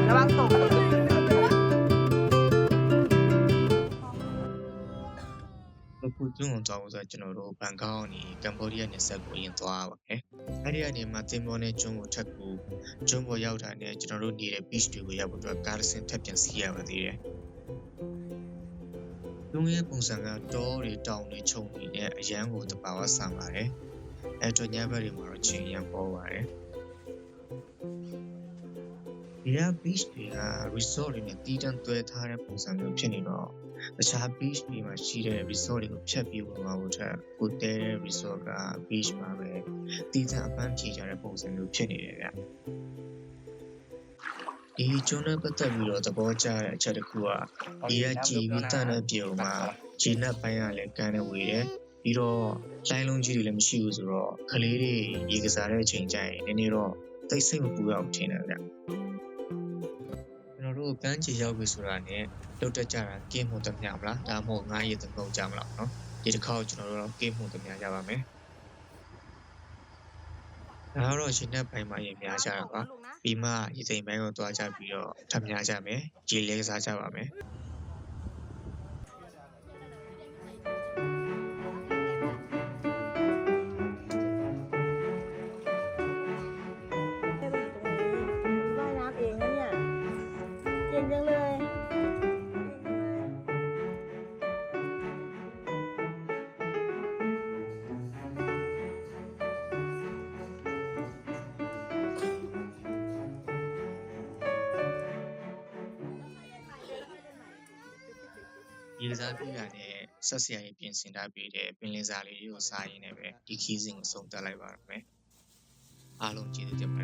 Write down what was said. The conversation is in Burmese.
ระวังตก အခုကျွန်းအောင်ကြောင်းဆိုကျွန်တော်တို့ဘန်ကောက်ကနေကမ္ဘောဒီးယားနယ်စပ်ကိုရင်သွားပါမယ်။အဲဒီကနေမှသင်္ဘောနဲ့ကျွန်းကိုထပ်ကူကျွန်းပေါ်ရောက်တာနဲ့ကျွန်တော်တို့နေတဲ့ beach တွေကိုရောက်ဖို့အတွက်ကားတစ်စင်းထပ်ပြန်စီးရပါသေးတယ်။ကျွန်းရဲ့ပုံစံကတောတွေတောင်တွေခြုံနေတဲ့အရန်ကိုတဘာဝဆန်ပါတယ်။အဲတော့ညဘက်တွေမှာတော့ချင်းရံပေါ်ပါတယ်။ဒီက beach တွေက resort တွေနဲ့တီးတန့်သွဲထားတဲ့ပုံစံမျိုးဖြစ်နေတော့တခြား beach တွေမှာရှိတဲ့ resort တွေကိုဖြတ်ပြီးဝင်သွားဖို့ထက်ကိုတဲတဲ့ resort က beach မှာပဲတည်တဲ့အပန်းဖြေကြတဲ့ပုံစံမျိုးဖြစ်နေတယ်ဗျဒီကျွန်းနဲ့ပတ်သက်ပြီးတော့သဘောကျတဲ့အချက်တစ်ခုကဒီကကြည်ပြီးတန်တဲ့ပြုံမှာဂျင်းနဲ့ပိုင်းကလည်းကန်းနေဝေးတယ်ပြီးတော့လိုင်းလုံးကြီးတွေလည်းမရှိဘူးဆိုတော့ကလေးတွေရေကစားတဲ့အချိန်ကျရင်နည်းနည်းတော့သိစိတ်မပူရအောင်ထင်တယ်ဗျကျွန်တော်တို့ကန်းချီရောက်ပြီဆိုတာနဲ့လုတ်တက်ကြတာကင်းမှုတမျှမလားဒါမှမဟုတ်ငါးရည်သုံးကြမလားเนาะဒီတစ်ခါကျွန်တော်တို့ကင်းမှုတမျှကြပါမယ်ဒါကတော့ရှင်တဲ့ပိုင်းမှာရင်များကြတာပါပြီးမှရေစိမ်ပိုင်းကိုတွားကြပြီးတော့ထပ်များကြမယ်ရေလဲစားကြပါမယ်ရေကစားပြရတဲ့ဆက်စရာရေးပြင်ဆင်ထားပြီးတဲ့ပင်လယ်စာလေးတွေကိုစားရင်းနဲ့ပဲဒီခီးစဉ်ကိုဆုံးသက်လိုက်ပါရမယ်အားလုံးကျေးဇူးတင်ပါတယ်